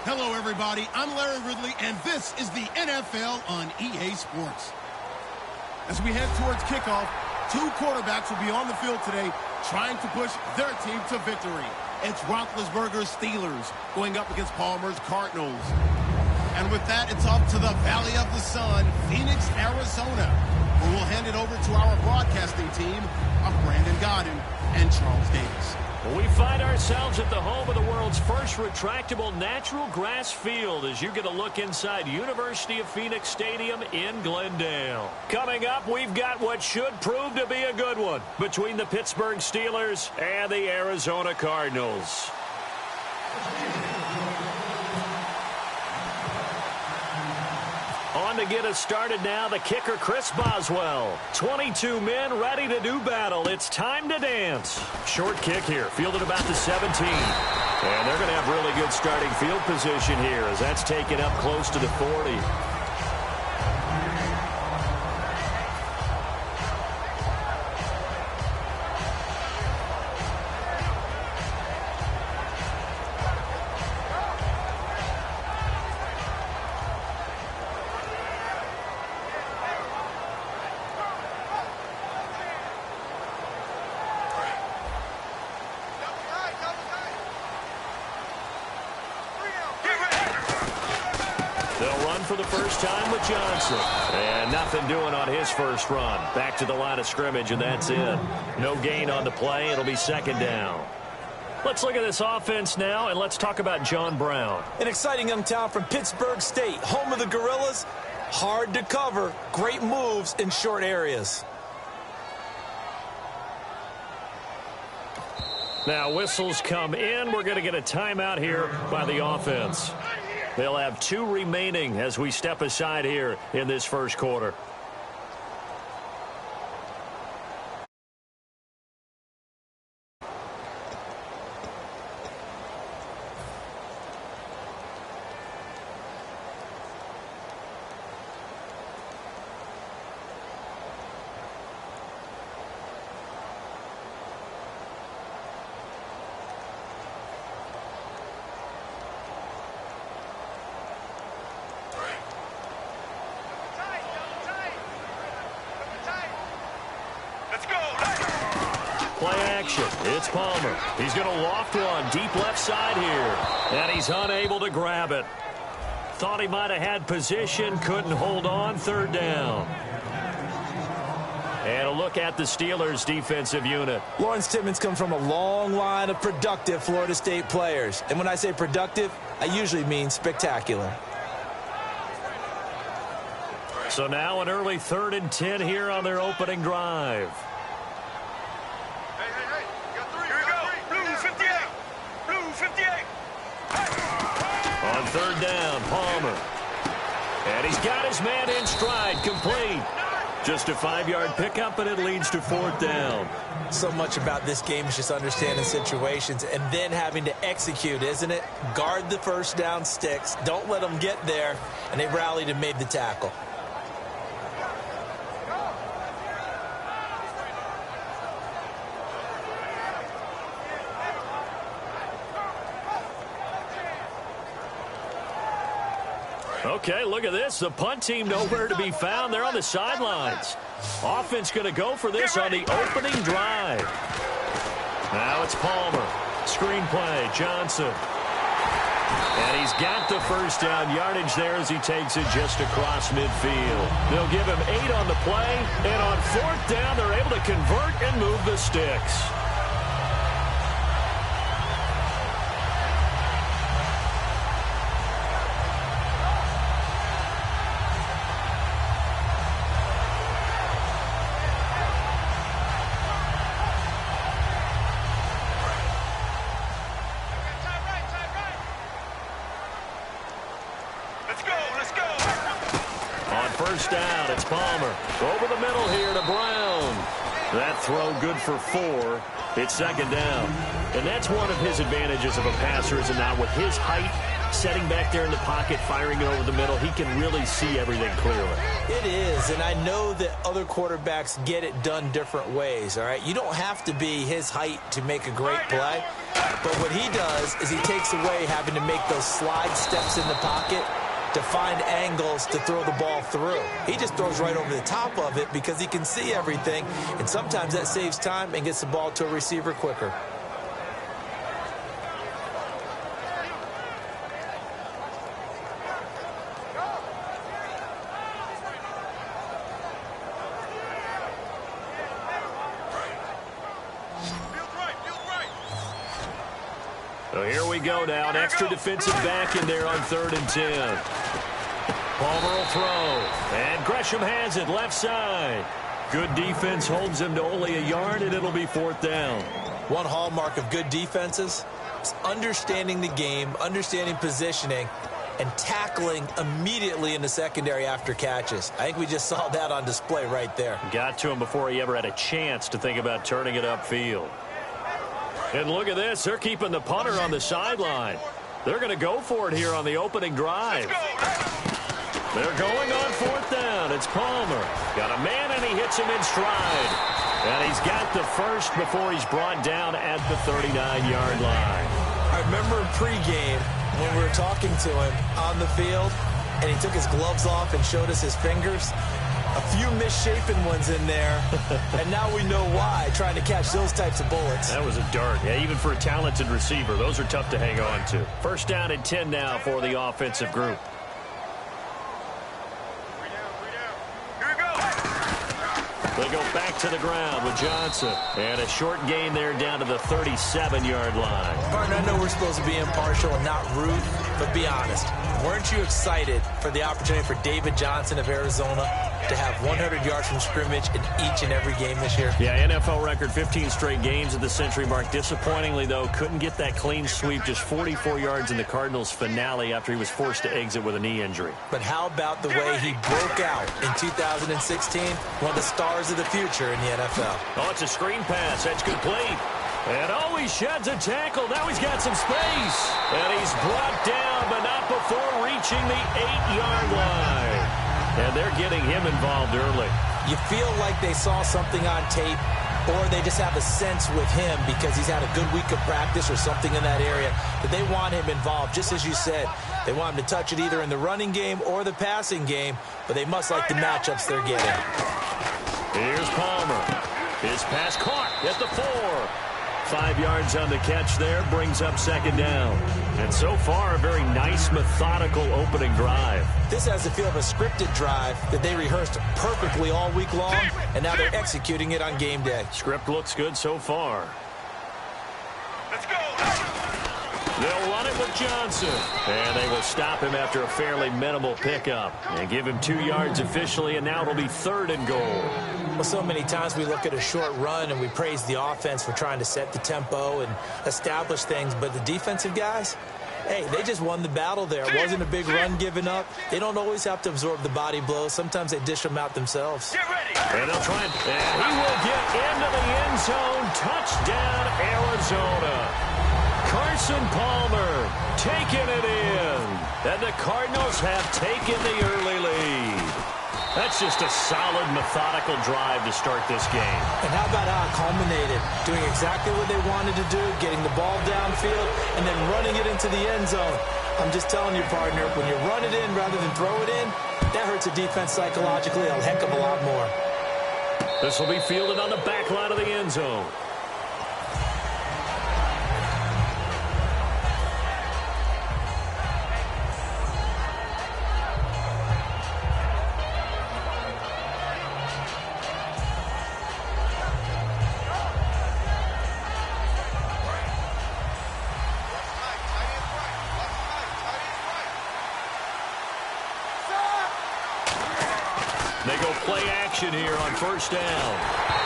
Hello, everybody. I'm Larry Ridley, and this is the NFL on EA Sports. As we head towards kickoff, two quarterbacks will be on the field today trying to push their team to victory. It's Roethlisberger's Steelers going up against Palmer's Cardinals. And with that, it's off to the Valley of the Sun, Phoenix, Arizona, where we'll hand it over to our broadcasting team of Brandon Godden and Charles Davis. We find ourselves at the home of the world's first retractable natural grass field as you get a look inside University of Phoenix Stadium in Glendale. Coming up, we've got what should prove to be a good one between the Pittsburgh Steelers and the Arizona Cardinals. On to get us started now, the kicker, Chris Boswell. 22 men ready to do battle. It's time to dance. Short kick here, fielded about the 17. And they're going to have really good starting field position here as that's taken up close to the 40. For the first time with Johnson. And nothing doing on his first run. Back to the line of scrimmage, and that's it. No gain on the play. It'll be second down. Let's look at this offense now, and let's talk about John Brown. An exciting young talent from Pittsburgh State, home of the Gorillas. Hard to cover. Great moves in short areas. Now whistles come in. We're going to get a timeout here by the offense. They'll have 2 remaining as we step aside here in this first quarter. Play action. It's Palmer. He's going to loft one deep left side here. And he's unable to grab it. Thought he might have had position. Couldn't hold on. Third down. And a look at the Steelers' defensive unit. Lawrence Timmons comes from a long line of productive Florida State players. And when I say productive, I usually mean spectacular. So now an early 3rd and 10 here on their opening drive. On third down, Palmer. And he's got his man in stride, complete. Just a 5-yard pickup, and it leads to 4th down. So much about this game is just understanding situations and then having to execute, isn't it? Guard the first down sticks. Don't let them get there. And they rallied and made the tackle. Okay, look at this. The punt team nowhere to be found. They're on the sidelines. Offense going to go for this on the opening drive. Now it's Palmer. Screen play, Johnson. And he's got the first down yardage there as he takes it just across midfield. They'll give him 8 on the play. And on 4th down, they're able to convert and move the sticks. On first down, it's Palmer. Over the middle here to Brown. That throw good for 4. It's second down. And that's one of his advantages of a passer, is it not? With his height, setting back there in the pocket, firing it over the middle, he can really see everything clearly. It is, and I know that other quarterbacks get it done different ways, all right? You don't have to be his height to make a great play, but what he does is he takes away having to make those slide steps in the pocket to find angles to throw the ball through. He just throws right over the top of it because he can see everything, and sometimes that saves time and gets the ball to a receiver quicker. So here we go now. An extra defensive back in there on 3rd and 10. Palmer will throw. And Gresham has it left side. Good defense holds him to only a yard, and it'll be 4th down. One hallmark of good defenses is understanding the game, understanding positioning, and tackling immediately in the secondary after catches. I think we just saw that on display right there. Got to him before he ever had a chance to think about turning it upfield. And look at this. They're keeping the punter on the sideline. They're going to go for it here on the opening drive. They're going on 4th down. It's Palmer. Got a man, and he hits him in stride. And he's got the first before he's brought down at the 39-yard line. I remember in pregame when we were talking to him on the field, and he took his gloves off and showed us his fingers. A few misshapen ones in there, and now we know why, trying to catch those types of bullets. That was a dart. Yeah, even for a talented receiver, those are tough to hang on to. 1st down and 10 now for the offensive group. They go back to the ground with Johnson. And a short gain there down to the 37-yard line. Partner, I know we're supposed to be impartial and not rude, but be honest. Weren't you excited for the opportunity for David Johnson of Arizona to have 100 yards from scrimmage in each and every game this year? Yeah, NFL record 15 straight games at the century mark. Disappointingly, though, couldn't get that clean sweep. Just 44 yards in the Cardinals' finale after he was forced to exit with a knee injury. But how about the way he broke out in 2016? One of the stars of the future in the NFL. Oh, it's a screen pass. That's complete. And oh, he sheds a tackle. Now he's got some space. And he's brought down, but not before reaching the 8-yard line. And they're getting him involved early. You feel like they saw something on tape, or they just have a sense with him because he's had a good week of practice or something in that area that they want him involved. Just as you said, they want him to touch it either in the running game or the passing game, but they must like the matchups they're getting. Here's Palmer. His pass caught at the 4. 5 yards on the catch there, brings up 2nd down. And so far, a very nice, methodical opening drive. This has the feel of a scripted drive that they rehearsed perfectly all week long, and now they're executing it on game day. Script looks good so far. Let's go. They'll run it with Johnson. And they will stop him after a fairly minimal pickup. And give him 2 yards officially, and now it'll be 3rd and goal. Well, so many times we look at a short run and we praise the offense for trying to set the tempo and establish things, but the defensive guys, hey, they just won the battle there. It wasn't a big run given up. They don't always have to absorb the body blows. Sometimes they dish them out themselves. Get ready. And they'll try and he will get into the end zone. Touchdown, Arizona. Carson Palmer taking it in. And the Cardinals have taken the early lead. That's just a solid, methodical drive to start this game. And how about how it culminated? Doing exactly what they wanted to do, getting the ball downfield, and then running it into the end zone. I'm just telling you, partner, when you run it in rather than throw it in, that hurts a defense psychologically a heck of a lot more. This will be fielded on the back line of the end zone. They go play action here on 1st down.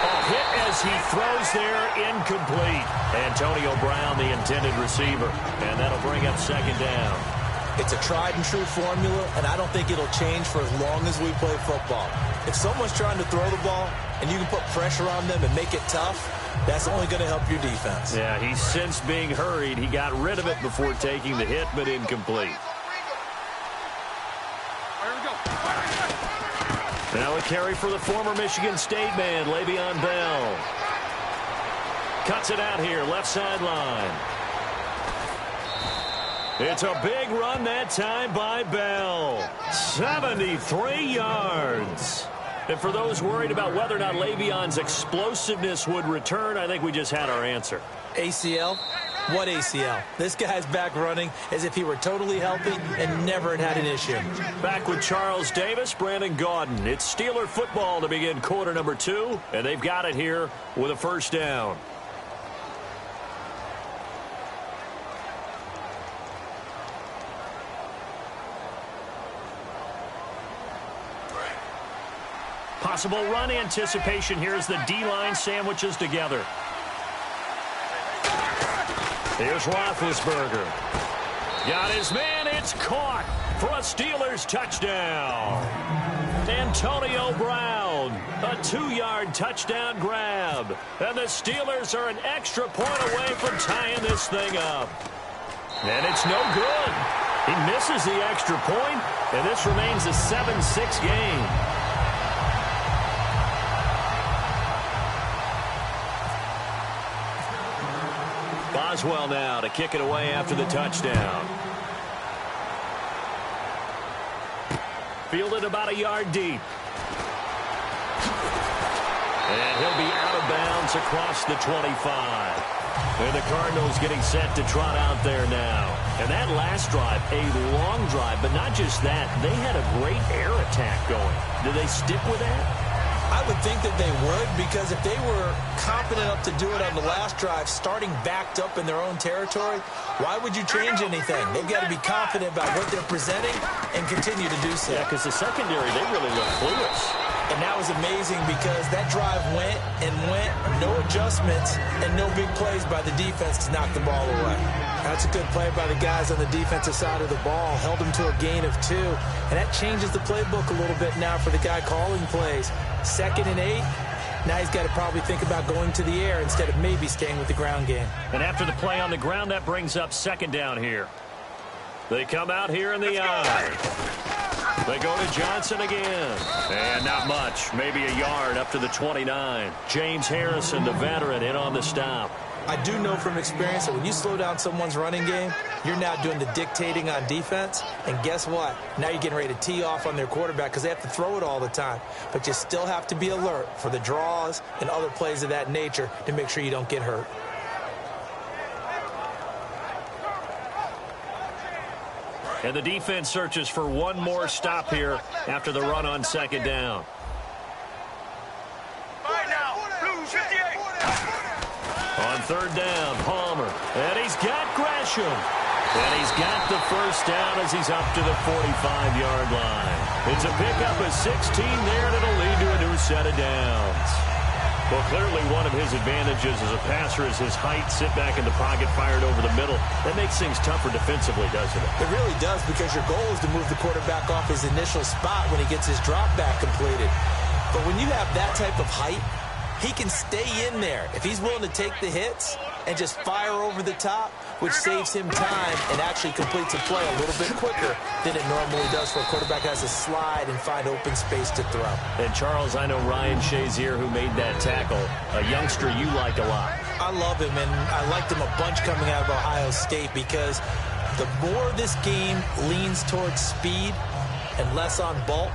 A hit as he throws there, incomplete. Antonio Brown, the intended receiver. And that'll bring up 2nd down. It's a tried-and-true formula, and I don't think it'll change for as long as we play football. If someone's trying to throw the ball and you can put pressure on them and make it tough, that's only going to help your defense. Yeah, he's sensed being hurried. He got rid of it before taking the hit, but incomplete. Now a carry for the former Michigan State man, Le'Veon Bell. Cuts it out here, left sideline. It's a big run that time by Bell. 73 yards. And for those worried about whether or not Le'Veon's explosiveness would return, I think we just had our answer. ACL? What ACL? This guy's back running as if he were totally healthy and never had an issue. Back with Charles Davis, Brandon Gaudin. It's Steeler football to begin quarter number 2, and they've got it here with a first down. Possible run anticipation here as the D-line sandwiches together. Here's Roethlisberger. Got his man. It's caught for a Steelers touchdown. Antonio Brown, a 2-yard touchdown grab. And the Steelers are an extra point away from tying this thing up. And it's no good. He misses the extra point, and this remains a 7-6 game. Boswell now to kick it away after the touchdown. Fielded about a yard deep. And he'll be out of bounds across the 25. And the Cardinals getting set to trot out there now. And that last drive, a long drive, but not just that. They had a great air attack going. Do they stick with that? I would think that they would, because if they were confident enough to do it on the last drive, starting backed up in their own territory, why would you change anything? They've got to be confident about what they're presenting and continue to do so. Yeah, because the secondary, they really look clueless. And that was amazing because that drive went and went, no adjustments, and no big plays by the defense to knock the ball away. That's a good play by the guys on the defensive side of the ball. Held them to a gain of 2. And that changes the playbook a little bit now for the guy calling plays. 2nd and 8. Now he's got to probably think about going to the air instead of maybe staying with the ground game. And after the play on the ground, that brings up 2nd down here. They come out here in the eye. They go to Johnson again. And not much. Maybe a yard up to the 29. James Harrison, the veteran, in on the stop. I do know from experience that when you slow down someone's running game, you're now doing the dictating on defense. And guess what? Now you're getting ready to tee off on their quarterback because they have to throw it all the time. But you still have to be alert for the draws and other plays of that nature to make sure you don't get hurt. And the defense searches for one more stop here after the run on 2nd down. On 3rd down, Palmer. And he's got Gresham. And he's got the first down as he's up to the 45-yard line. It's a pickup of 16 there, and it'll lead to a new set of downs. Well, clearly one of his advantages as a passer is his height. Sit back in the pocket, fired over the middle. That makes things tougher defensively, doesn't it? It really does, because your goal is to move the quarterback off his initial spot when he gets his drop back completed. But when you have that type of height, he can stay in there if he's willing to take the hits and just fire over the top, which saves him time and actually completes a play a little bit quicker than it normally does for a quarterback who has to slide and find open space to throw. And, Charles, I know Ryan Shazier, who made that tackle, a youngster you like a lot. I love him, and I liked him a bunch coming out of Ohio State because the more this game leans towards speed and less on bulk,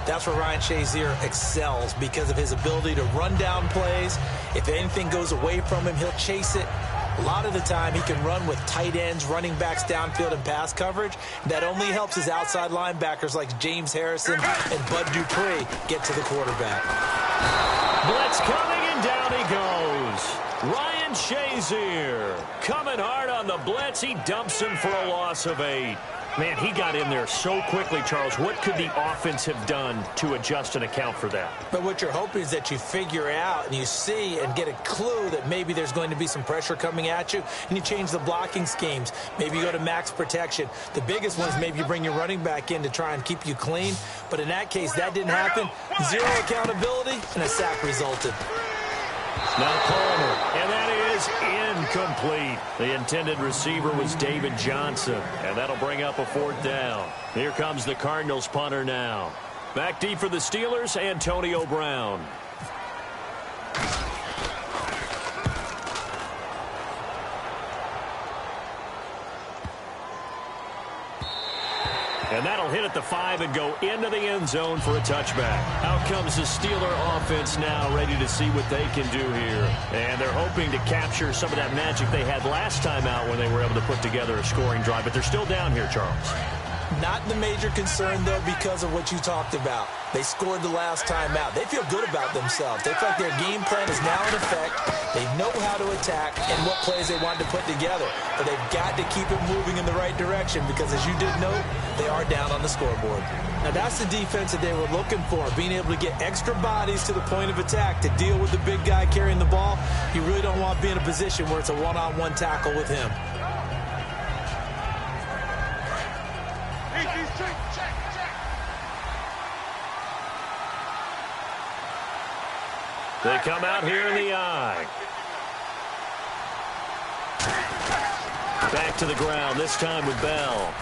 that's where Ryan Shazier excels because of his ability to run down plays. If anything goes away from him, he'll chase it. A lot of the time, he can run with tight ends, running backs downfield, and pass coverage. That only helps his outside linebackers like James Harrison and Bud Dupree get to the quarterback. Blitz coming, and down he goes. Ryan Shazier coming hard on the blitz. He dumps him for a loss of 8. Man, he got in there so quickly, Charles. What could the offense have done to adjust and account for that? But what you're hoping is that you figure out and you see and get a clue that maybe there's going to be some pressure coming at you, and you change the blocking schemes. Maybe you go to max protection. The biggest one is maybe you bring your running back in to try and keep you clean. But in that case, that didn't happen. Zero accountability, and a sack resulted. Now Palmer, and that is incomplete. The intended receiver was David Johnson, and that'll bring up a 4th down. Here comes the Cardinals punter now. Back deep for the Steelers, Antonio Brown. And that'll hit at the 5 and go into the end zone for a touchback. Out comes the Steeler offense now, ready to see what they can do here. And they're hoping to capture some of that magic they had last time out when they were able to put together a scoring drive. But they're still down here, Charles. Not the major concern, though, because of what you talked about. They scored the last time out. They feel good about themselves. They feel like their game plan is now in effect. They know how to attack and what plays they want to put together. But they've got to keep it moving in the right direction because, as you did note, they are down on the scoreboard. Now, that's the defense that they were looking for, being able to get extra bodies to the point of attack to deal with the big guy carrying the ball. You really don't want to be in a position where it's a one-on-one tackle with him. They come out here in the eye. Back to the ground, this time with Bell.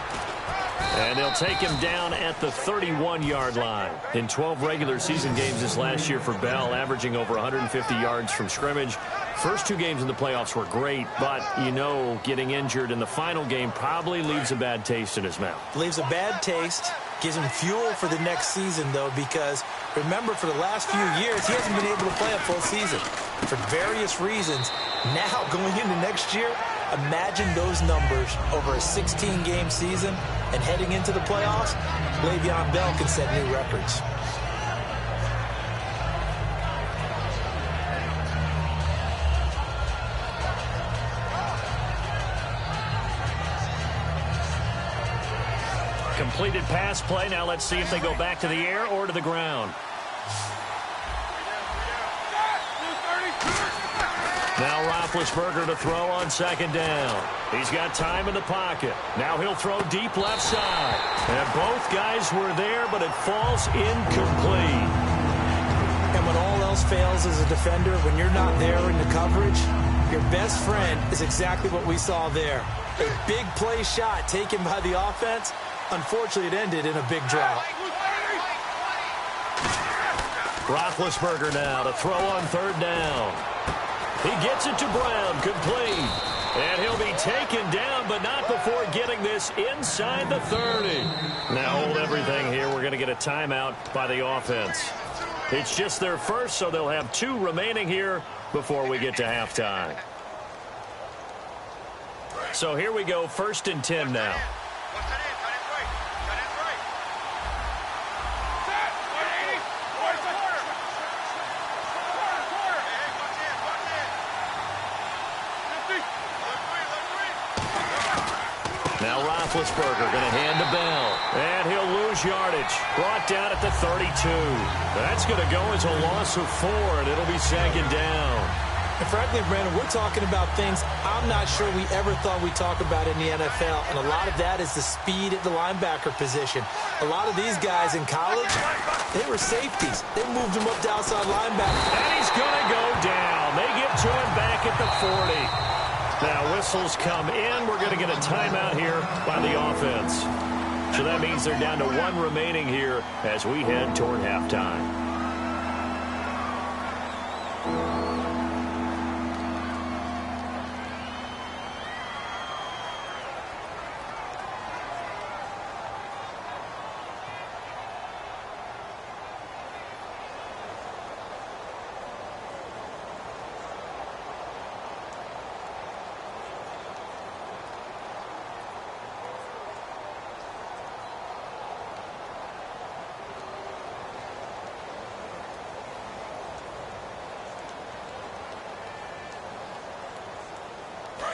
And they'll take him down at the 31-yard line. In 12 regular season games this last year for Bell, averaging over 150 yards from scrimmage. First 2 games in the playoffs were great, but, you know, getting injured in the final game probably leaves a bad taste in his mouth. Leaves a bad taste. Gives him fuel for the next season, though, because remember, for the last few years, he hasn't been able to play a full season for various reasons. Now, going into next year, imagine those numbers over a 16-game season and heading into the playoffs. Le'Veon Bell can set new records. Completed pass play. Now let's see if they go back to the air or to the ground. Now Roethlisberger to throw on 2nd down. He's got time in the pocket. Now he'll throw deep left side. And both guys were there, but it falls incomplete. And when all else fails as a defender, when you're not there in the coverage, your best friend is exactly what we saw there. A big play shot taken by the offense. Unfortunately, it ended in a big drop. Roethlisberger now to throw on 3rd down. He gets it to Brown, complete. And he'll be taken down, but not before getting this inside the 30. Now hold everything here. We're going to get a timeout by the offense. It's just their first, so they'll have 2 remaining here before we get to halftime. So here we go, 1st and 10 now. Now Roethlisberger going to hand to Bell. And he'll lose yardage. Brought down at the 32. That's going to go as a loss of 4, and it'll be 2nd down. And frankly, Brandon, we're talking about things I'm not sure we ever thought we'd talk about in the NFL. And a lot of that is the speed at the linebacker position. A lot of these guys in college, they were safeties. They moved him up to outside linebacker. And he's going to go down. They get to him back at the 40. Now whistles come in. We're going to get a timeout here by the offense. So that means they're down to 1 remaining here as we head toward halftime.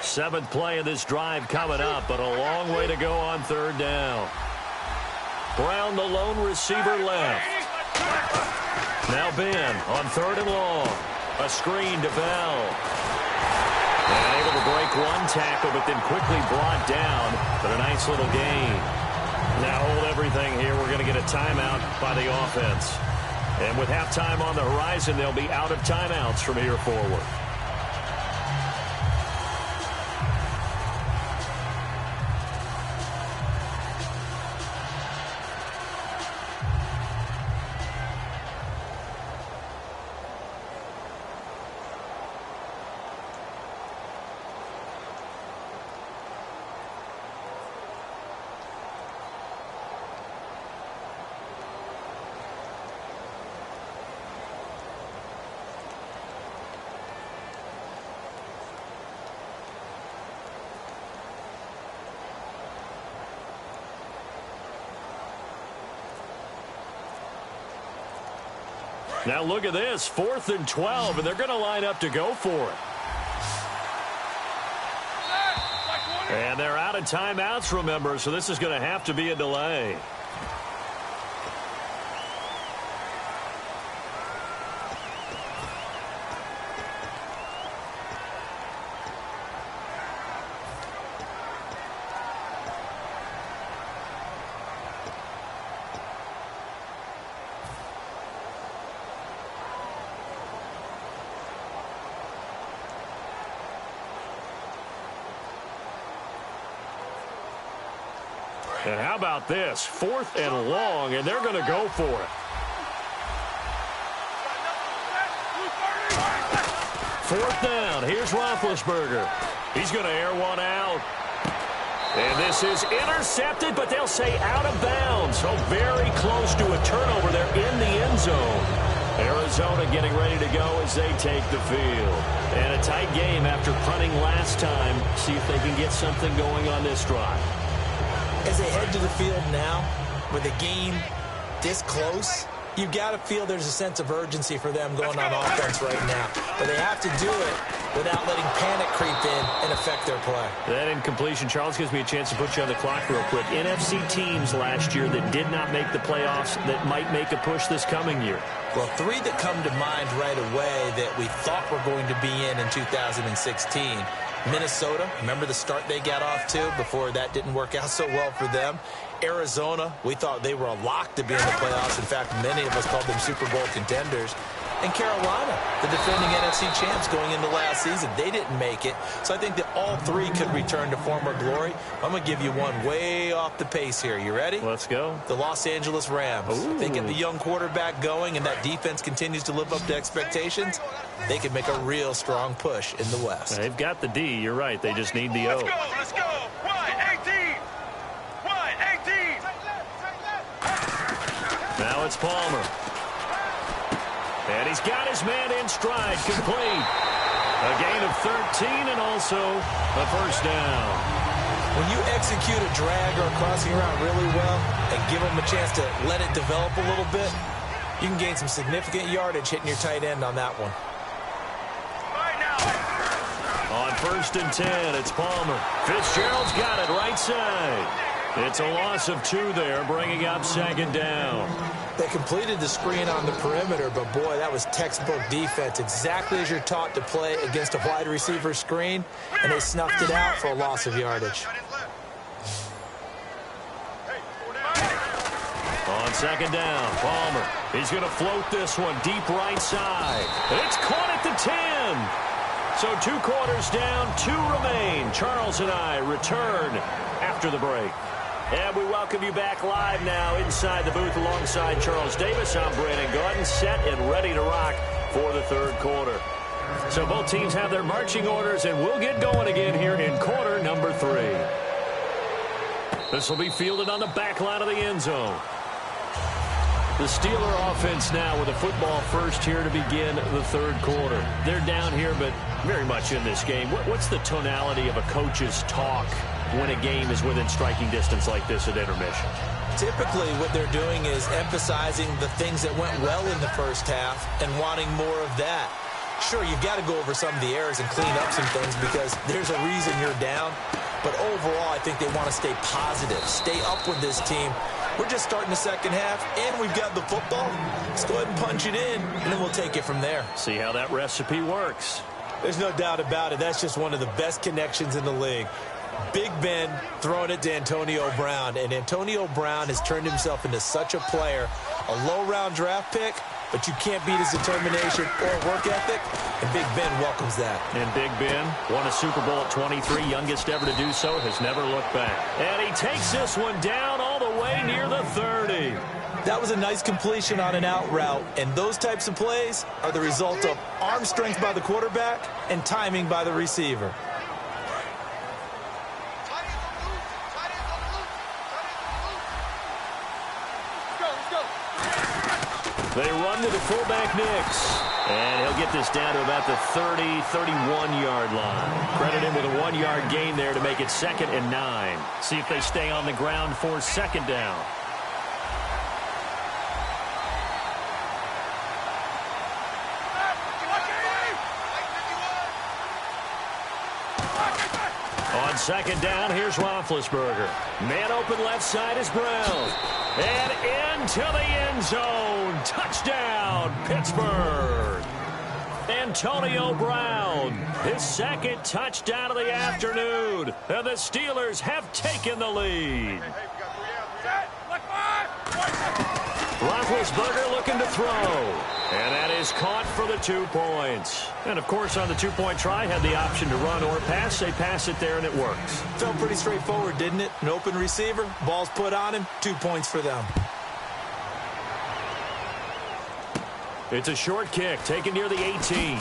Seventh play of this drive coming up, but a long way to go on third down. Brown, the lone receiver, left. Now Ben on third and long. A screen to Bell. And able to break one tackle, but then quickly brought down. But a nice little gain. Now hold everything here. We're going to get a timeout by the offense. And with halftime on the horizon, they'll be out of timeouts from here forward. Now look at this, 4th and 12, and they're going to line up to go for it. And they're out of timeouts, remember, so this is going to have to be a delay. And how about this? 4th and long, and they're going to go for it. 4th down. Here's Roethlisberger. He's going to air one out. And this is intercepted, but they'll say out of bounds. So very close to a turnover there in the end zone. Arizona getting ready to go as they take the field. And a tight game after punting last time. See if they can get something going on this drive. As they head to the field now, with the game this close, you've got to feel there's a sense of urgency for them going on offense right now. But they have to do it without letting panic creep in and affect their play. That incompletion, Charles, gives me a chance to put you on the clock real quick. NFC teams last year that did not make the playoffs that might make a push this coming year. Well, 3 that come to mind right away that we thought were going to be in 2016. Minnesota, remember the start they got off to before that didn't work out so well for them. Arizona, we thought they were a lock to be in the playoffs. In fact, many of us called them Super Bowl contenders. And Carolina, the defending NFC champs going into last season, they didn't make it. So I think that all 3 could return to former glory. I'm going to give you one way off the pace here. You ready? Let's go. The Los Angeles Rams. Ooh. If they get the young quarterback going and that defense continues to live up to expectations, they can make a real strong push in the West. They've got the D. You're right. They just need the O. Let's go. Y-18. Y-18. Now it's Palmer. And he's got his man in stride, complete. A gain of 13 and also a first down. When you execute a drag or a crossing route really well and give them a chance to let it develop a little bit, you can gain some significant yardage hitting your tight end on that one. On 1st and 10, it's Palmer. Fitzgerald's got it right side. It's a loss of 2 there, bringing up 2nd down. They completed the screen on the perimeter, but boy, that was textbook defense, exactly as you're taught to play against a wide receiver screen, and they snuffed it out for a loss of yardage. On 2nd down, Palmer. He's going to float this one deep right side. It's caught at the 10. So 2 quarters down, 2 remain. Charles and I return after the break. And we welcome you back live now inside the booth alongside Charles Davis. I'm Brandon Gaudin, set and ready to rock for the 3rd quarter. So both teams have their marching orders, and we'll get going again here in quarter number 3. This will be fielded on the back line of the end zone. The Steeler offense now with a football first here to begin the 3rd quarter. They're down here, but very much in this game. What's the tonality of a coach's talk when a game is within striking distance like this at intermission? Typically, what they're doing is emphasizing the things that went well in the first half and wanting more of that. Sure, you've got to go over some of the errors and clean up some things because there's a reason you're down. But overall, I think they want to stay positive, stay up with this team. We're just starting the second half, and we've got the football. Let's go ahead and punch it in, and then we'll take it from there. See how that recipe works. There's no doubt about it. That's just one of the best connections in the league. Big Ben throwing it to Antonio Brown, and Antonio Brown has turned himself into such a player. A low-round draft pick, but you can't beat his determination or work ethic, and Big Ben welcomes that. And Big Ben won a Super Bowl at 23, youngest ever to do so, has never looked back. And he takes this one down all the way near the 30. That was a nice completion on an out route, and those types of plays are the result of arm strength by the quarterback and timing by the receiver. They run to the fullback Nix. And he'll get this down to about the 30, 31-yard line. Credit him with a 1-yard gain there to make it 2nd and 9. See if they stay on the ground for 2nd down. On 2nd down, here's Roethlisberger. Man open left side is Brown. And into the end zone. Touchdown, Pittsburgh. Antonio Brown, his 2nd touchdown of the afternoon. And the Steelers have taken the lead. Roethlisberger looking to throw. And that is caught for the 2 points. And, of course, on the 2-point try, had the option to run or pass. They pass it there, and it works. Felt pretty straightforward, didn't it? An open receiver, ball's put on him, 2 points for them. It's a short kick, taken near the 18.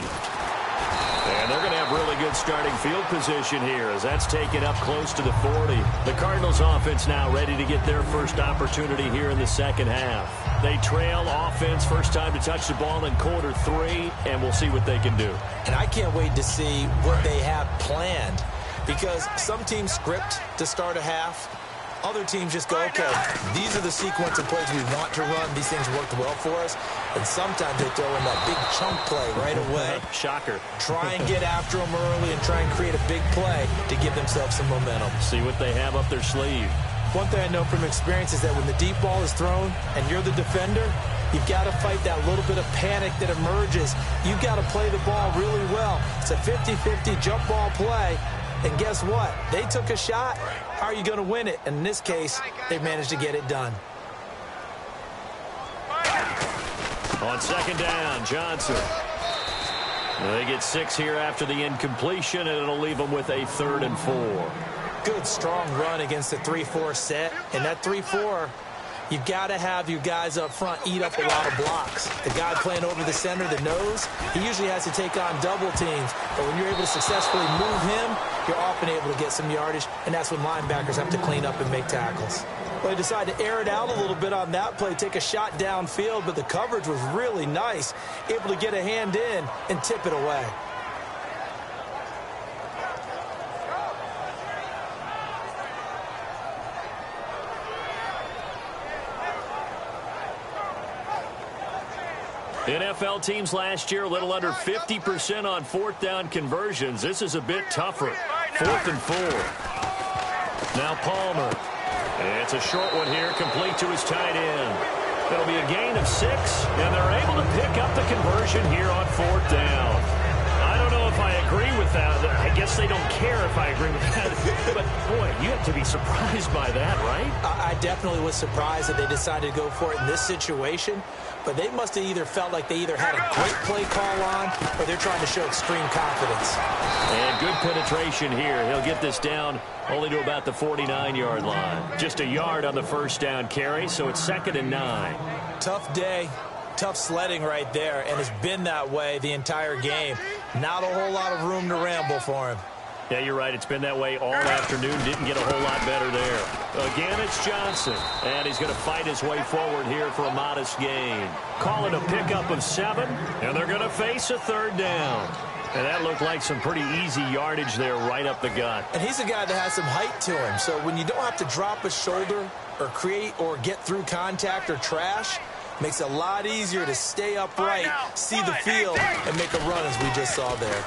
And they're going to have really good starting field position here as that's taken up close to the 40. The Cardinals offense now ready to get their first opportunity here in the second half. They trail offense, first time to touch the ball in quarter 3, and we'll see what they can do. And I can't wait to see what they have planned because some teams script to start a half. Other teams just go, okay, these are the sequence of plays we want to run. These things worked well for us. And sometimes they throw in that big chunk play right away. Shocker. Try and get after them early and try and create a big play to give themselves some momentum. See what they have up their sleeve. One thing I know from experience is that when the deep ball is thrown and you're the defender, you've got to fight that little bit of panic that emerges. You've got to play the ball really well. It's a 50-50 jump ball play. And guess what? They took a shot. How are you going to win it? And in this case, they managed to get it done. On 2nd down, Johnson. They get 6 here after the incompletion, and it'll leave them with a 3rd and 4. Good, strong run against the 3-4 set. And that 3-4, you've got to have your guys up front eat up a lot of blocks. The guy playing over the center, the nose, he usually has to take on double teams. But when you're able to successfully move him, you're often able to get some yardage, and that's when linebackers have to clean up and make tackles. Well, they decided to air it out a little bit on that play, take a shot downfield, but the coverage was really nice, able to get a hand in and tip it away. NFL teams last year a little under 50% on 4th down conversions. This is a bit tougher. 4th and 4. Now Palmer. It's a short one here, complete to his tight end. It'll be a gain of 6, and they're able to pick up the conversion here on 4th down. I don't know if I agree with that. I guess they don't care if I agree with that. But, boy, you have to be surprised by that, right? I definitely was surprised that they decided to go for it in this situation. But they must have either felt like they either had a great play call on or they're trying to show extreme confidence. And good penetration here. He'll get this down only to about the 49-yard line. Just a yard on the first down carry, so it's 2nd and 9. Tough day. Tough sledding right there, and it's been that way the entire game. Not a whole lot of room to ramble for him. Yeah, you're right. It's been that way all afternoon. Didn't get a whole lot better there. Again, it's Johnson, and he's going to fight his way forward here for a modest gain. Call it a pickup of 7, and they're going to face a 3rd down. And that looked like some pretty easy yardage there right up the gut. And he's a guy that has some height to him, so when you don't have to drop a shoulder or create or get through contact or trash, Makes it a lot easier to stay upright, see the field, and make a run as we just saw there.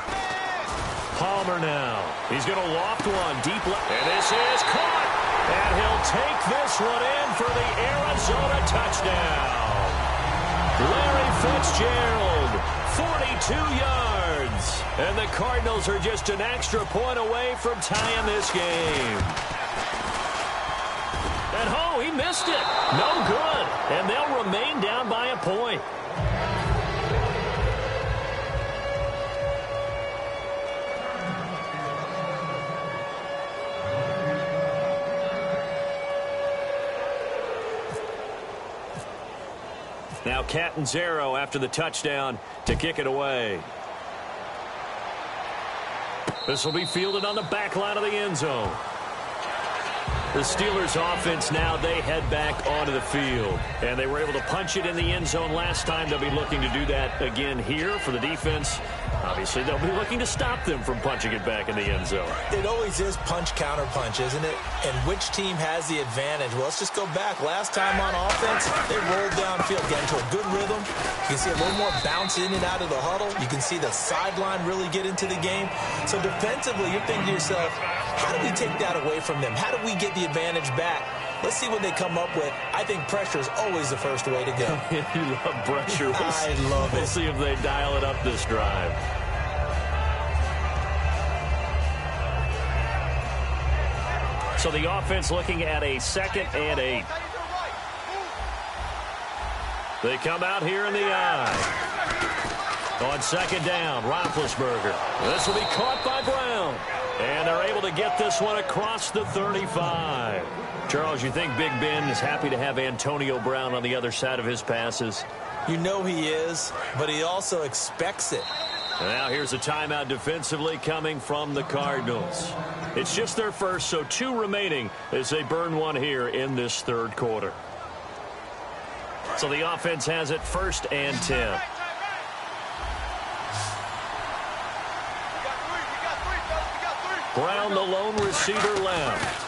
Palmer now. He's going to loft one deep left. And this is caught. And he'll take this one in for the Arizona touchdown. Larry Fitzgerald, 42 yards. And the Cardinals are just an extra point away from tying this game. And oh, he missed it. No good. And they'll remain down by a point. Now Catanzaro after the touchdown to kick it away. This will be fielded on the back line of the end zone. The Steelers offense now, they head back onto the field. And they were able to punch it in the end zone last time. They'll be looking to do that again here for the defense. Obviously, they'll be looking to stop them from punching it back in the end zone. It always is punch, counter punch, isn't it? And which team has the advantage? Well, let's just go back. Last time on offense, they rolled downfield, get into a good rhythm. You can see a little more bounce in and out of the huddle. You can see the sideline really get into the game. So defensively, you're thinking to yourself, how do we take that away from them? How do we get the advantage back? Let's see what they come up with. I think pressure is always the first way to go. You love pressure. I love it. We'll see if they dial it up this drive. So the offense looking at a 2nd and 8. They come out here in the eye. On 2nd down, Roethlisberger. This will be caught by Brown. And they're able to get this one across the 35. Charles, you think Big Ben is happy to have Antonio Brown on the other side of his passes? You know he is, but he also expects it. Now here's a timeout defensively coming from the Cardinals. It's just their first, so 2 remaining as they burn one here in this 3rd quarter. So the offense has it 1st and 10. Brown, the lone receiver left.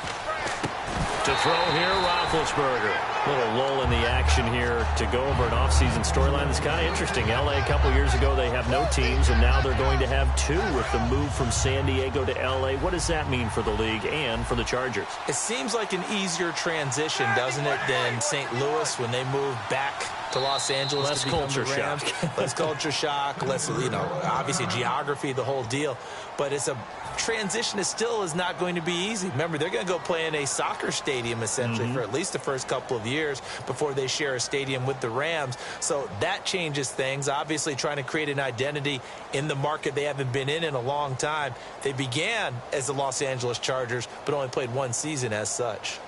To throw here, Roethlisberger. A little lull in the action here to go over an offseason storyline that's kind of interesting. L.A. a couple years ago, they have no teams, and now they're going to have 2 with the move from San Diego to L.A. What does that mean for the league and for the Chargers? It seems like an easier transition, doesn't it, than St. Louis when they moved back to Los Angeles. Less culture shock. Less culture shock, less, obviously geography, the whole deal. But it's a transition is not going to be easy. Remember, they're going to go play in a soccer stadium essentially for at least the first couple of years before they share a stadium with the Rams. So that changes things. Obviously trying to create an identity in the market they haven't been in a long time. They began as the Los Angeles Chargers, but only played 1 season as such.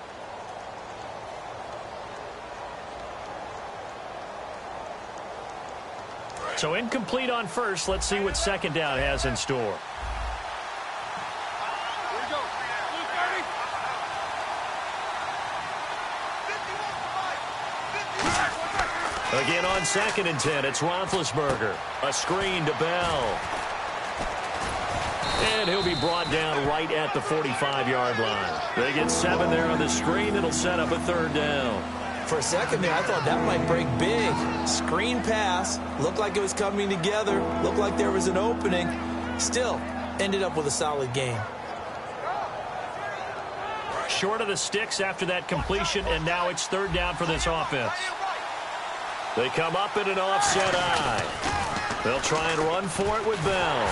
So incomplete on 1st. Let's see what 2nd down has in store. Again on 2nd and 10, it's Roethlisberger. A screen to Bell. And he'll be brought down right at the 45-yard line. They get 7 there on the screen. It'll set up a 3rd down. For a second there, I thought that might break big. Screen pass. Looked like it was coming together. Looked like there was an opening. Still, ended up with a solid game. Short of the sticks after that completion, and now it's 3rd down for this offense. They come up in an offset eye. They'll try and run for it with Bell.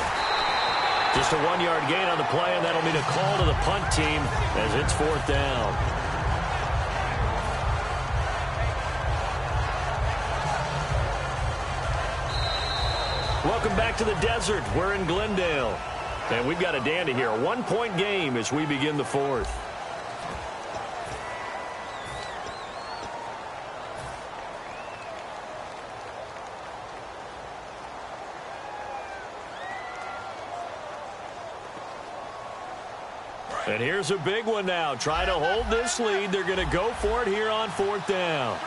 Just a 1-yard gain on the play, and that'll mean a call to the punt team as it's 4th down. Welcome back to the desert. We're in Glendale. And we've got a dandy here. A 1-point game as we begin the 4th. And here's a big one now. Try to hold this lead. They're going to go for it here on 4th down.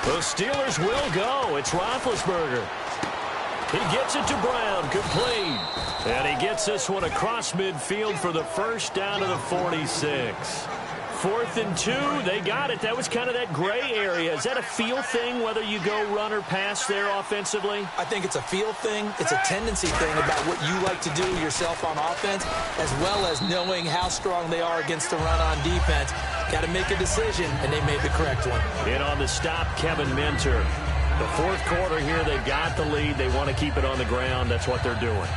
The Steelers will go. It's Roethlisberger. He gets it to Brown, complete. And he gets this one across midfield for the first down to the 46. 4th and 2, they got it. That was kind of that gray area. Is that a feel thing, whether you go run or pass there offensively? I think it's a feel thing. It's a tendency thing about what you like to do yourself on offense, as well as knowing how strong they are against the run on defense. Got to make a decision, and they made the correct one. In on the stop, Kevin Minter. The 4th quarter here, they've got the lead. They want to keep it on the ground. That's what they're doing.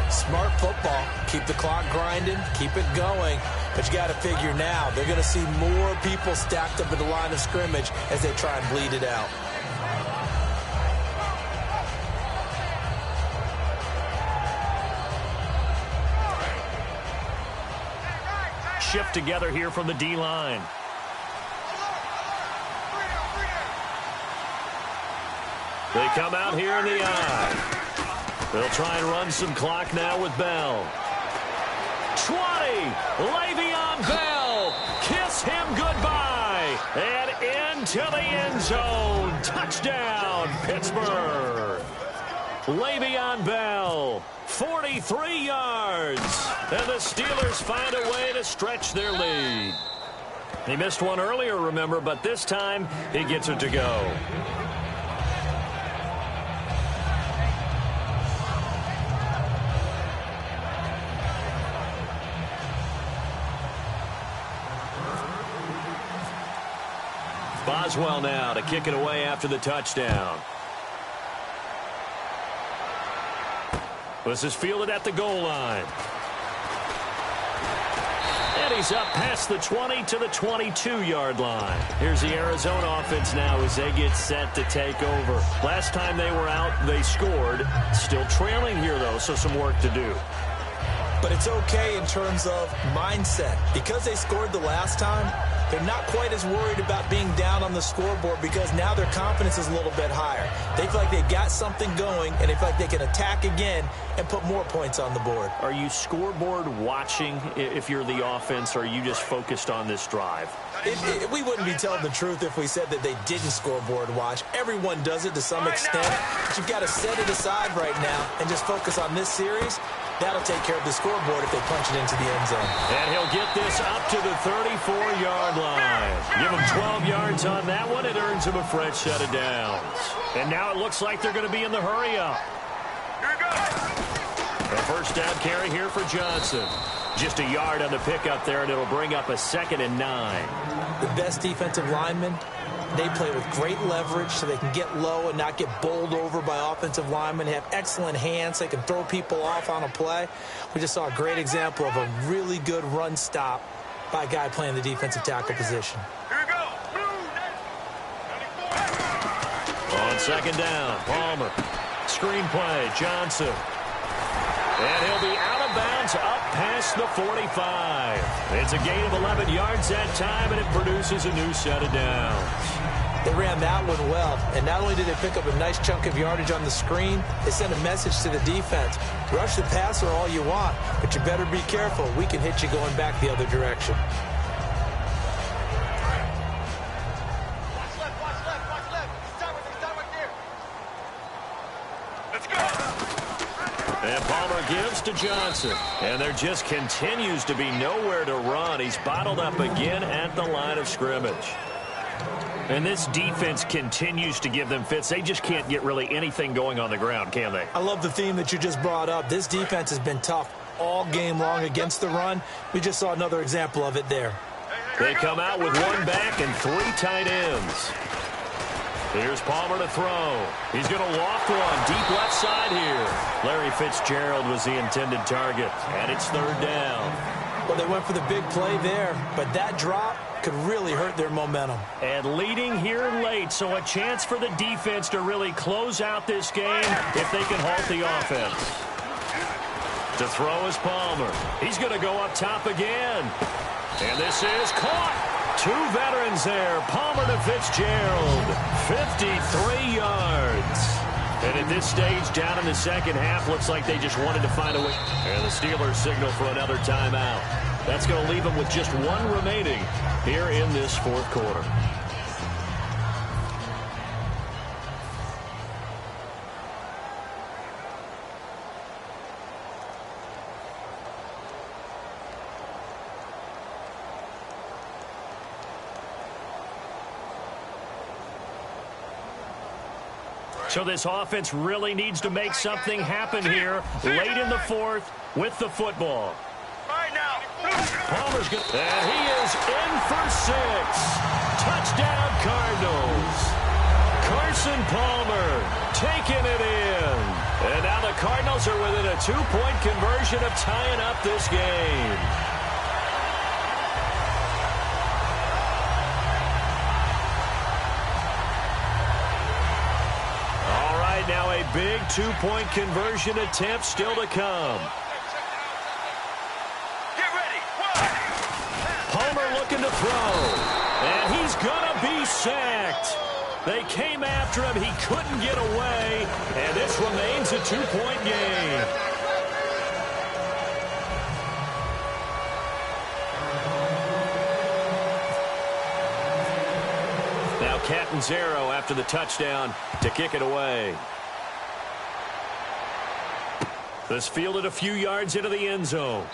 Smart football. Keep the clock grinding. Keep it going. But you got to figure now, they're going to see more people stacked up at the line of scrimmage as they try and bleed it out. Shift together here from the D-line. They come out here in the eye. They'll try and run some clock now with Bell. 20, Le'Veon Bell, kiss him goodbye, and into the end zone. Touchdown, Pittsburgh. Le'Veon Bell, 43 yards, and the Steelers find a way to stretch their lead. He missed one earlier, remember, but this time he gets it to go. Boswell now to kick it away after the touchdown. This is fielded at the goal line. And he's up past the 20 to the 22-yard line. Here's the Arizona offense now as they get set to take over. Last time they were out, they scored. Still trailing here, though, so some work to do. But it's okay in terms of mindset. Because they scored the last time, they're not quite as worried about being down on the scoreboard because now their confidence is a little bit higher. They feel like they've got something going, and they feel like they can attack again and put more points on the board. Are you scoreboard watching if you're the offense, or are you just focused on this drive? We wouldn't be telling the truth if we said that they didn't scoreboard watch. Everyone does it to some extent, but you've got to set it aside right now and just focus on this series. That'll take care of the scoreboard if they punch it into the end zone. And he'll get this up to the 34-yard line. Give him 12 yards on that one. It earns him a fresh set of downs. And now it looks like they're going to be in the hurry-up. Here we go. A first down carry here for Johnson. Just a yard on the pickup there, and it'll bring up a 2nd and 9. The best defensive linemen, they play with great leverage so they can get low and not get bowled over by offensive linemen. They have excellent hands. They can throw people off on a play. We just saw a great example of a really good run stop by a guy playing the defensive tackle position. Here we go. On 2nd down, Palmer. Screen play, Johnson. And he'll be out of bounds up past the 45. It's a gain of 11 yards that time, and it produces a new set of downs. They ran that one well, and not only did they pick up a nice chunk of yardage on the screen, they sent a message to the defense. Rush the passer all you want, but you better be careful. We can hit you going back the other direction. And Palmer gives to Johnson. And there just continues to be nowhere to run. He's bottled up again at the line of scrimmage. And this defense continues to give them fits. They just can't get really anything going on the ground, can they? I love the theme that you just brought up. This defense has been tough all game long against the run. We just saw another example of it there. They come out with 1 back and 3 tight ends. Here's Palmer to throw. He's going to loft one deep left side here. Larry Fitzgerald was the intended target, and it's 3rd down. Well, they went for the big play there, but that drop could really hurt their momentum. And leading here late, so a chance for the defense to really close out this game if they can halt the offense. To throw is Palmer. He's going to go up top again. And this is caught. 2 veterans there. Palmer to Fitzgerald. 53 yards. And at this stage, down in the second half, looks like they just wanted to find a way. And the Steelers signal for another timeout. That's going to leave them with just 1 remaining here in this 4th quarter. So this offense really needs to make something happen here late in the fourth with the football. All right, now. Palmer's good. And he is in for 6. Touchdown, Cardinals. Carson Palmer taking it in. And now the Cardinals are within a 2-point conversion of tying up this game. All right, now a big 2-point conversion attempt still to come. Get ready. Palmer looking to throw. And he's going to be sacked. They came after him. He couldn't get away. And this remains a 2-point game. Now Catanzaro after the touchdown to kick it away. This fielded a few yards into the end zone.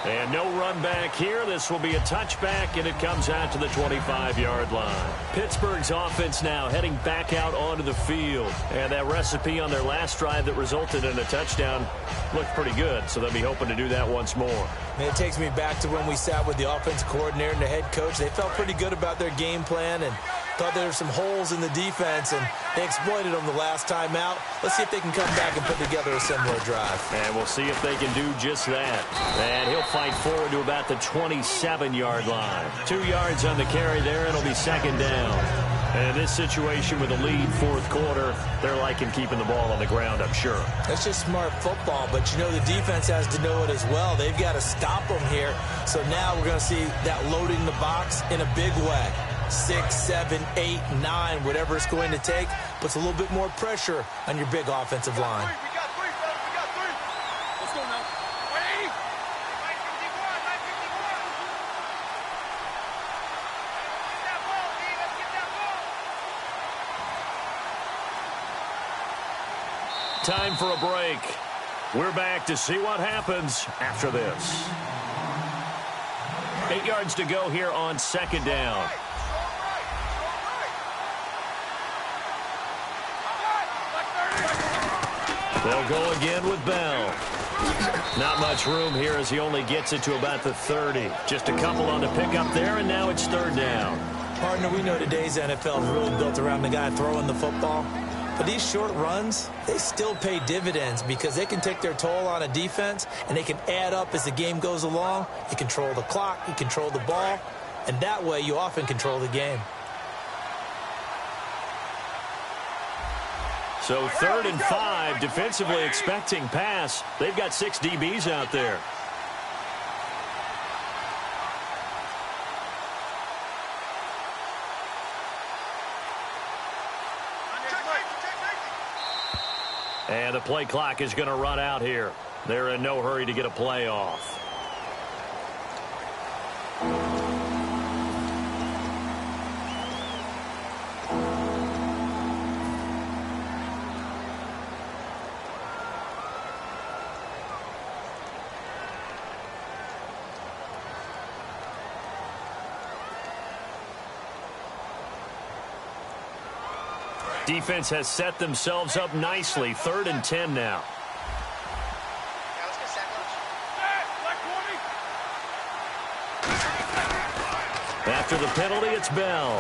And no run back here. This will be a touchback, and it comes out to the 25-yard line. Pittsburgh's offense now heading back out onto the field. And that recipe on their last drive that resulted in a touchdown looked pretty good, so they'll be hoping to do that once more. Man, it takes me back to when we sat with the offensive coordinator and the head coach. They felt pretty good about their game plan and thought there were some holes in the defense, and they exploited them the last time out. Let's see if they can come back and put together a similar drive. And we'll see if they can do just that. And he'll fight forward to about the 27-yard line. 2 yards on the carry there, and it'll be second down. And in this situation with a lead fourth quarter, they're liking keeping the ball on the ground, I'm sure. That's just smart football, but you know the defense has to know it as well. They've got to stop them here. So now we're going to see that loading the box in a big way. 6, 7, 8, 9, whatever it's going to take, puts a little bit more pressure on your big offensive line. We got 3, fellas. We got 3. Let's go now. Ready? 951. Let's get that ball. Time for a break. We're back to see what happens after this. 8 yards to go here on second down. They'll go again with Bell. Not much room here as he only gets it to about the 30. Just a couple on the pickup there, and now it's third down. Partner, we know today's NFL is really built around the guy throwing the football. But these short runs, they still pay dividends because they can take their toll on a defense, and they can add up as the game goes along. You control the clock, you control the ball, and that way you often control the game. So 3rd and 5, defensively expecting pass. They've got 6 DBs out there. And the play clock is going to run out here. They're in no hurry to get a play off. Defense has set themselves up nicely. 3rd and 10 now. After the penalty, it's Bell.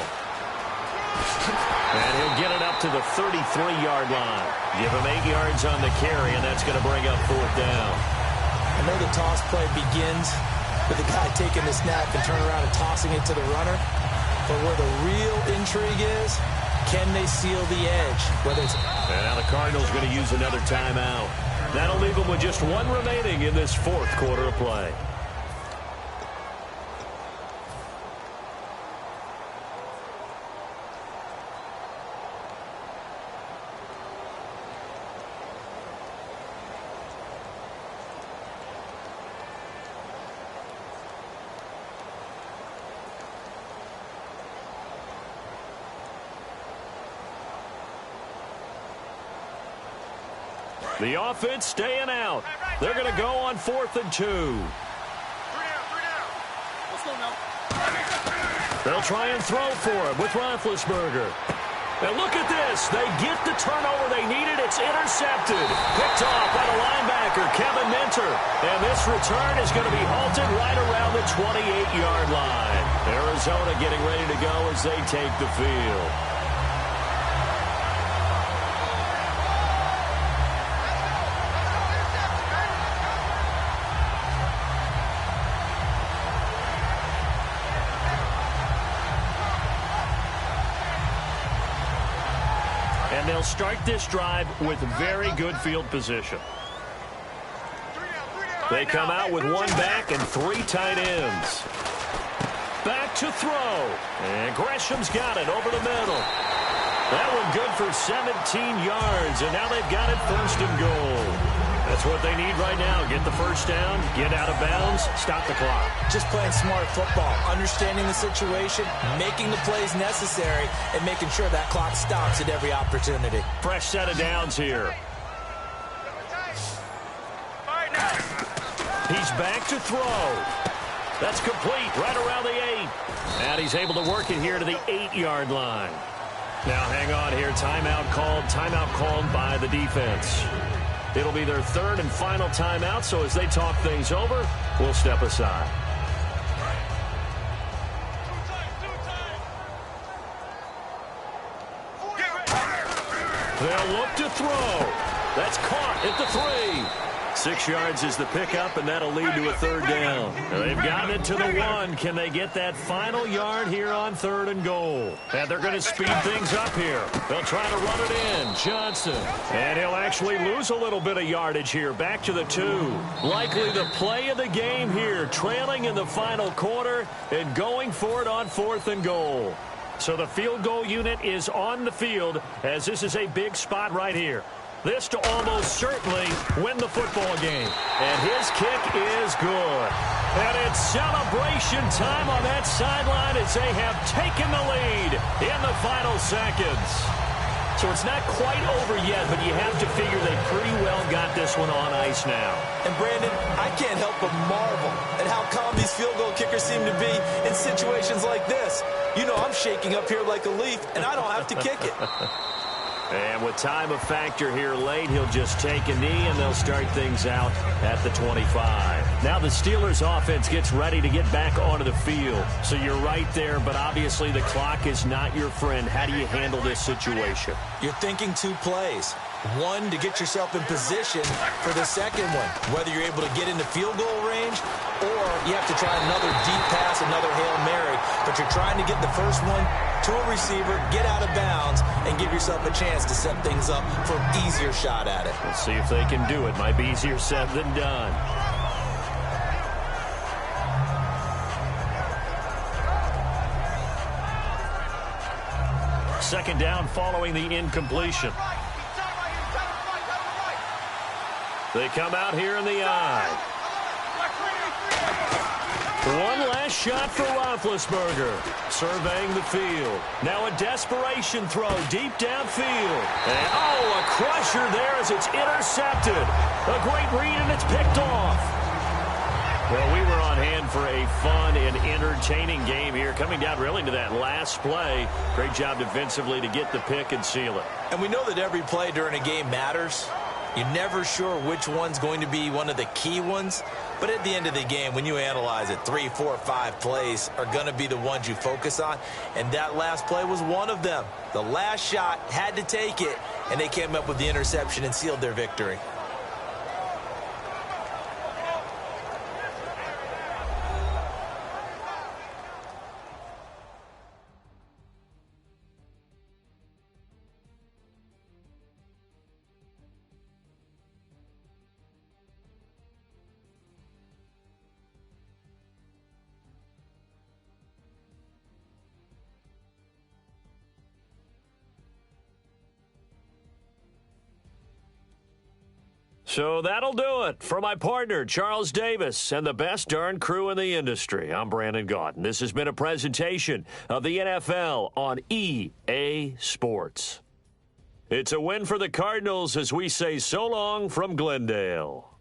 And he'll get it up to the 33-yard line. Give him 8 yards on the carry, and that's going to bring up 4th down. I know the toss play begins with the guy taking the snap and turning around and tossing it to the runner. But where the real intrigue is, can they seal the edge? And now the Cardinals going to use another timeout. That'll leave them with just 1 remaining in this fourth quarter of play. The offense staying out. They're going to go on 4th and 2. 3 down. Let's go now. They'll try and throw for him with Roethlisberger. And look at this. They get the turnover they needed. It's intercepted. Picked off by the linebacker, Kevin Minter. And this return is going to be halted right around the 28-yard line. Arizona getting ready to go as they take the field. And they'll start this drive with very good field position. They come out with one back and three tight ends. Back to throw. And Gresham's got it over the middle. That one good for 17 yards, and now they've got it first and goal. That's what they need right now. Get the first down, get out of bounds, stop the clock. Just playing smart football, understanding the situation, making the plays necessary, and making sure that clock stops at every opportunity. Fresh set of downs here. He's back to throw. That's complete right around the 8. And he's able to work it here to the 8-yard line. Now hang on here. Timeout called by the defense. It'll be their third and final timeout, so as they talk things over, we'll step aside. They'll look to throw. That's caught at the 3. 6 yards is the pickup, and that'll lead to a third down. They've gotten it to the 1. Can they get that final yard here on third and goal? And they're going to speed things up here. They'll try to run it in. Johnson. And he'll actually lose a little bit of yardage here. Back to the 2. Likely the play of the game here. Trailing in the final quarter and going for it on fourth and goal. So the field goal unit is on the field as this is a big spot right here. This to almost certainly win the football game. And his kick is good. And it's celebration time on that sideline as they have taken the lead in the final seconds. So it's not quite over yet, but you have to figure they pretty well got this one on ice now. And Brandon, I can't help but marvel at how calm these field goal kickers seem to be in situations like this. You know, I'm shaking up here like a leaf, and I don't have to kick it. And with time a factor here late, he'll just take a knee, and they'll start things out at the 25. Now the Steelers' offense gets ready to get back onto the field. So you're right there, but obviously the clock is not your friend. How do you handle this situation? You're thinking 2 plays. One, to get yourself in position for the second one, whether you're able to get into field goal range or you have to try another deep pass, another Hail Mary. But you're trying to get the first one to a receiver, get out of bounds, and give yourself a chance to set things up for an easier shot at it. Let's see if they can do it. Might be easier said than done. Second down following the incompletion. They come out here in the eye. One last shot for Roethlisberger. Surveying the field. Now a desperation throw deep downfield. And a crusher there as it's intercepted. A great read and it's picked off. Well, we were on hand for a fun and entertaining game here. Coming down really to that last play. Great job defensively to get the pick and seal it. And we know that every play during a game matters. You're never sure which one's going to be one of the key ones. But at the end of the game, when you analyze it, 3, 4, 5 plays are going to be the ones you focus on. And that last play was one of them. The last shot had to take it, and they came up with the interception and sealed their victory. So that'll do it for my partner, Charles Davis, and the best darn crew in the industry. I'm Brandon Gaunt, and this has been a presentation of the NFL on EA Sports. It's a win for the Cardinals as we say so long from Glendale.